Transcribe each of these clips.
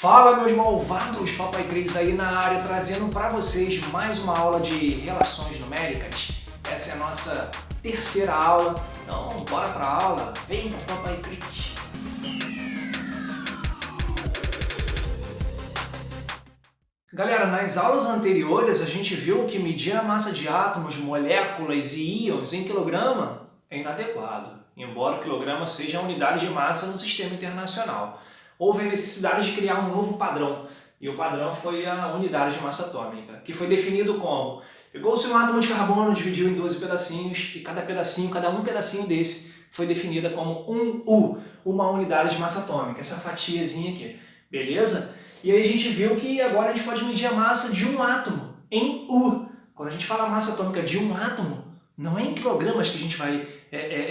Fala, meus malvados, Papai Cris aí na área, trazendo para vocês mais uma aula de relações numéricas. Essa é a nossa terceira aula, então bora para a aula, vem com o Papai Cris. Galera, nas aulas anteriores a gente viu que medir a massa de átomos, moléculas e íons em quilograma é inadequado, embora o quilograma seja a unidade de massa no sistema internacional. Houve a necessidade de criar um novo padrão, e o padrão foi a unidade de massa atômica, que foi definido como: pegou-se um átomo de carbono, dividiu em 12 pedacinhos, e cada um pedacinho desse foi definida como um U, uma unidade de massa atômica, essa fatiazinha aqui, beleza? E aí a gente viu que agora a gente pode medir a massa de um átomo em U. Quando a gente fala massa atômica de um átomo, não é em quilogramas que a gente vai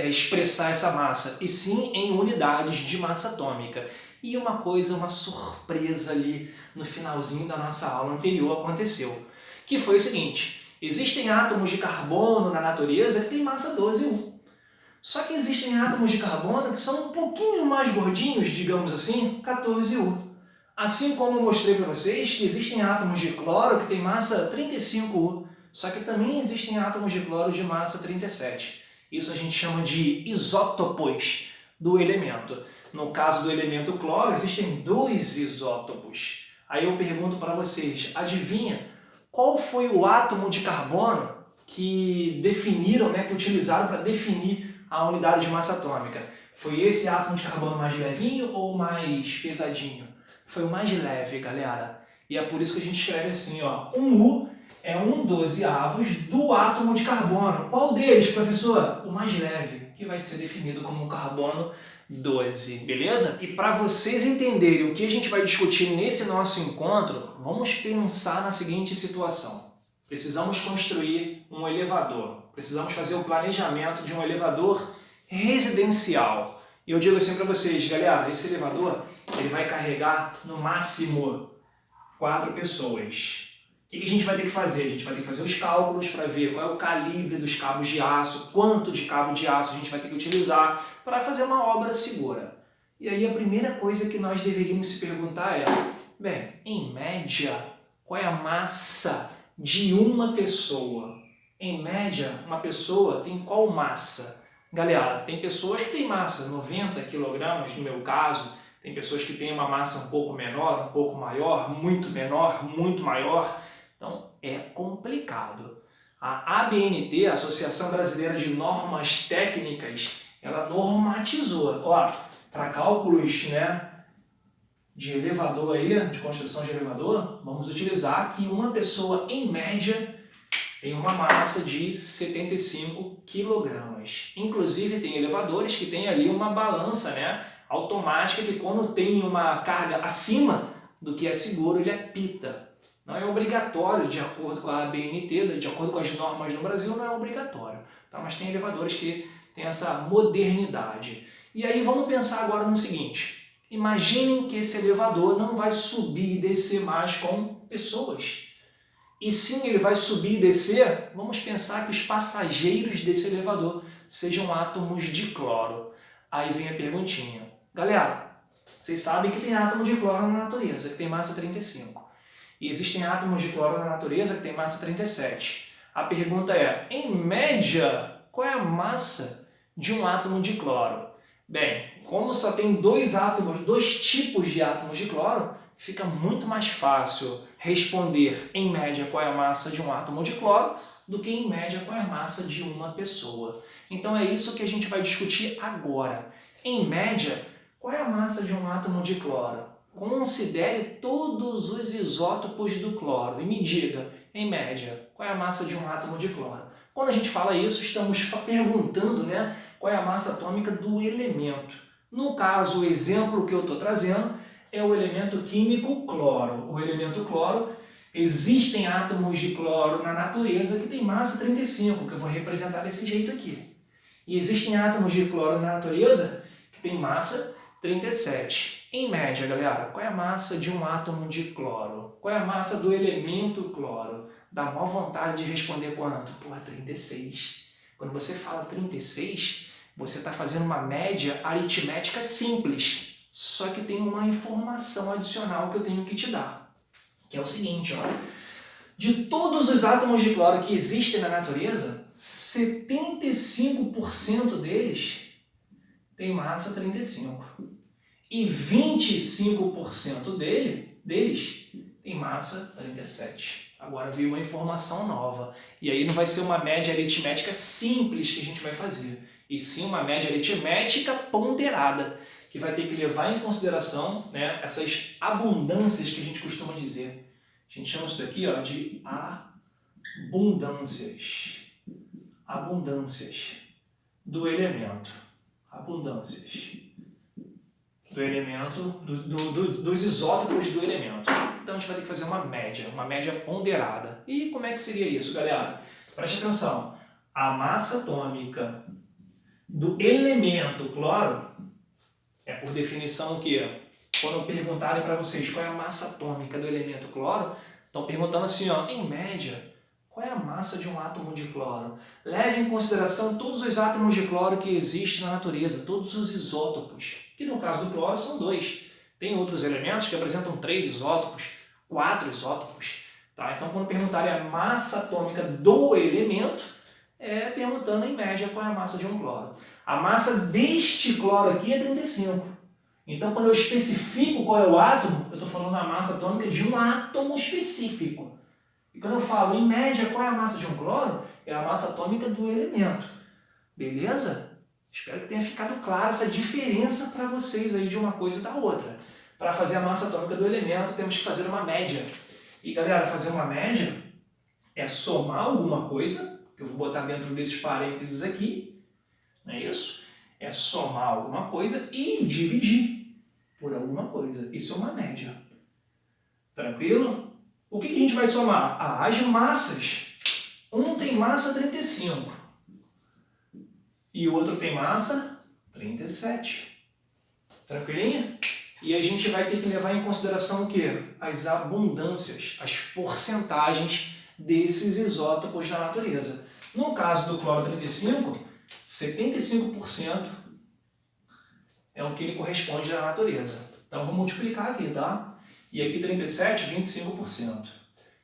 expressar essa massa, e sim em unidades de massa atômica. E uma surpresa ali no finalzinho da nossa aula anterior aconteceu, que foi o seguinte: existem átomos de carbono na natureza que têm massa 12U. Só que existem átomos de carbono que são um pouquinho mais gordinhos, digamos assim, 14U. Assim como eu mostrei para vocês que existem átomos de cloro que têm massa 35U, só que também existem átomos de cloro de massa 37. Isso a gente chama de isótopos do elemento. No caso do elemento cloro, existem dois isótopos. Aí eu pergunto para vocês, adivinha qual foi o átomo de carbono que definiram, que utilizaram para definir a unidade de massa atômica? Foi esse átomo de carbono mais levinho ou mais pesadinho? Foi o mais leve, galera. E é por isso que a gente escreve assim, ó, um U é 1/12 do átomo de carbono. Qual deles, professor? O mais leve, que vai ser definido como carbono 12, beleza? E para vocês entenderem o que a gente vai discutir nesse nosso encontro, vamos pensar na seguinte situação. Precisamos construir um elevador. Precisamos fazer o planejamento de um elevador residencial. E eu digo assim para vocês, galera, esse elevador ele vai carregar no máximo 4 pessoas. O que a gente vai ter que fazer? A gente vai ter que fazer os cálculos para ver qual é o calibre dos cabos de aço, quanto de cabo de aço a gente vai ter que utilizar para fazer uma obra segura. E aí a primeira coisa que nós deveríamos se perguntar é, bem, em média, qual é a massa de uma pessoa? Em média, uma pessoa tem qual massa? Galera, tem pessoas que têm massa 90 kg, no meu caso, tem pessoas que têm uma massa um pouco menor, um pouco maior, muito menor, muito maior. Então, é complicado. A ABNT, a Associação Brasileira de Normas Técnicas, ela normatizou. Ó, para cálculos, de elevador aí, de construção de elevador, vamos utilizar que uma pessoa, em média, tem uma massa de 75 kg. Inclusive, tem elevadores que tem ali uma balança, automática, que quando tem uma carga acima do que é seguro, ele apita. Não é obrigatório, de acordo com a ABNT, de acordo com as normas no Brasil, não é obrigatório. Tá? Mas tem elevadores que têm essa modernidade. E aí vamos pensar agora no seguinte: imaginem que esse elevador não vai subir e descer mais com pessoas. E sim, ele vai subir e descer, vamos pensar que os passageiros desse elevador sejam átomos de cloro. Aí vem a perguntinha. Galera, vocês sabem que tem átomos de cloro na natureza, que tem massa 35. E existem átomos de cloro na natureza que tem massa 37. A pergunta é, em média, qual é a massa de um átomo de cloro? Bem, como só tem dois tipos de átomos de cloro, fica muito mais fácil responder, em média, qual é a massa de um átomo de cloro, do que, em média, qual é a massa de uma pessoa. Então é isso que a gente vai discutir agora. Em média, qual é a massa de um átomo de cloro? Considere todos os isótopos do cloro e me diga, em média, qual é a massa de um átomo de cloro. Quando a gente fala isso, estamos perguntando, qual é a massa atômica do elemento. No caso, o exemplo que eu estou trazendo é o elemento químico cloro. O elemento cloro, existem átomos de cloro na natureza que tem massa 35, que eu vou representar desse jeito aqui. E existem átomos de cloro na natureza que tem massa 37. Em média, galera, qual é a massa de um átomo de cloro? Qual é a massa do elemento cloro? Dá maior vontade de responder quanto? 36. Quando você fala 36, você está fazendo uma média aritmética simples. Só que tem uma informação adicional que eu tenho que te dar, que é o seguinte, ó. De todos os átomos de cloro que existem na natureza, 75% deles tem massa 35. E 25% deles tem massa 37. Agora veio uma informação nova. E aí não vai ser uma média aritmética simples que a gente vai fazer, e sim uma média aritmética ponderada, que vai ter que levar em consideração, né, essas abundâncias que a gente costuma dizer. A gente chama isso daqui, ó, de abundâncias. Abundâncias do elemento. Abundâncias do elemento, dos isótopos do elemento. Então a gente vai ter que fazer uma média ponderada. E como é que seria isso, galera? Preste atenção. A massa atômica do elemento cloro é, por definição, o quê? Quando perguntarem para vocês qual é a massa atômica do elemento cloro, estão perguntando assim, ó, em média, qual é a massa de um átomo de cloro? Leve em consideração todos os átomos de cloro que existem na natureza, todos os isótopos, que no caso do cloro são 2. Tem outros elementos que apresentam 3 isótopos, 4 isótopos. Tá? Então, quando perguntarem a massa atômica do elemento, é perguntando em média qual é a massa de um cloro. A massa deste cloro aqui é 35. Então, quando eu especifico qual é o átomo, eu estou falando a massa atômica de um átomo específico. E quando eu falo, em média, qual é a massa de um cloro, é a massa atômica do elemento. Beleza? Espero que tenha ficado clara essa diferença para vocês aí de uma coisa e da outra. Para fazer a massa atômica do elemento, temos que fazer uma média. E, galera, fazer uma média é somar alguma coisa, que eu vou botar dentro desses parênteses aqui, não é isso? É somar alguma coisa e dividir por alguma coisa. Isso é uma média. Tranquilo? O que a gente vai somar? As massas. Um tem massa 35 e o outro tem massa 37. Tranquilinha? E a gente vai ter que levar em consideração o quê? As abundâncias, as porcentagens desses isótopos na natureza. No caso do cloro 35, 75% é o que ele corresponde na natureza. Então, vou multiplicar aqui, tá? E aqui 37, 25%.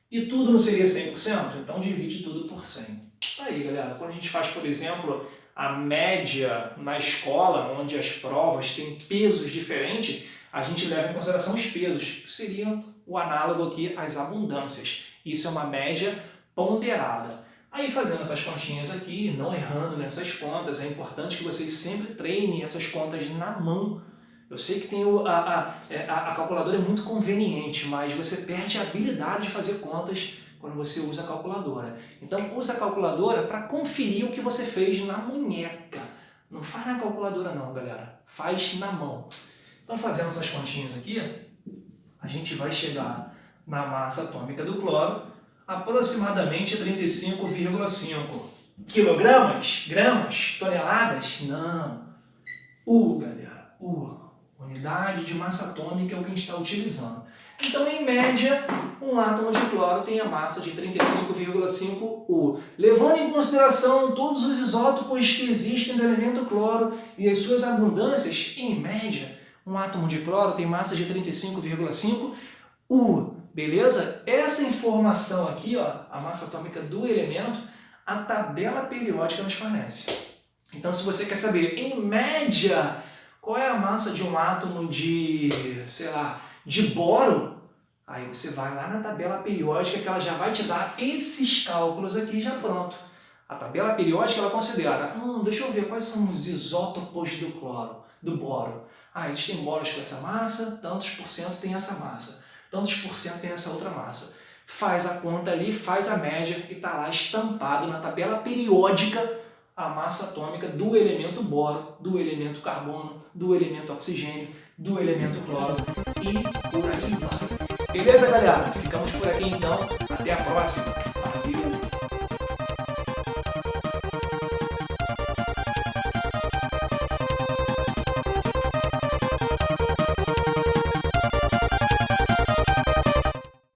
E tudo não seria 100%? Então, divide tudo por 100. Aí, galera, quando a gente faz, por exemplo, a média na escola, onde as provas têm pesos diferentes, a gente leva em consideração os pesos, que seriam o análogo aqui às abundâncias. Isso é uma média ponderada. Aí, fazendo essas continhas aqui, não errando nessas contas, é importante que vocês sempre treinem essas contas na mão. Eu sei que tem a calculadora é muito conveniente, mas você perde a habilidade de fazer contas quando você usa a calculadora. Então, usa a calculadora para conferir o que você fez na munheca. Não faz na calculadora não, galera. Faz na mão. Então, fazendo essas continhas aqui, a gente vai chegar na massa atômica do cloro aproximadamente 35,5 quilogramas, gramas, toneladas? Não. Galera, unidade de massa atômica é o que a gente está utilizando. Então, em média, um átomo de cloro tem a massa de 35,5 U. Levando em consideração todos os isótopos que existem do elemento cloro e as suas abundâncias, em média, um átomo de cloro tem massa de 35,5 U. Beleza? Essa informação aqui, ó, a massa atômica do elemento, a tabela periódica nos fornece. Então, se você quer saber, em média, qual é a massa de um átomo de, sei lá, de boro, aí você vai lá na tabela periódica que ela já vai te dar esses cálculos aqui já pronto. A tabela periódica ela considera, deixa eu ver quais são os isótopos do cloro, do boro. Existem boros com essa massa, tantos por cento tem essa massa, tantos por cento tem essa outra massa. Faz a conta ali, faz a média e está lá estampado na tabela periódica a massa atômica do elemento boro, do elemento carbono, do elemento oxigênio, do elemento cloro e por aí vai. Beleza, galera? Ficamos por aqui então. Até a próxima. Valeu!